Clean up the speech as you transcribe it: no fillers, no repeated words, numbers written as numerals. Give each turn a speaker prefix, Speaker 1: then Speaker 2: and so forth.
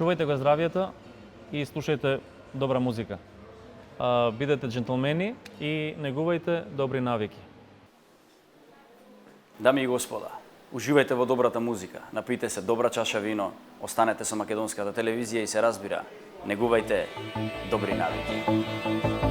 Speaker 1: чувајте го здравјето и слушајте добра музика. Бидете джентлмени и негувајте добри навики.
Speaker 2: Дами и господа, уживајте во добрата музика, напијте се добра чаша вино, останете со македонската телевизија и се разбира, негувајте добри навики.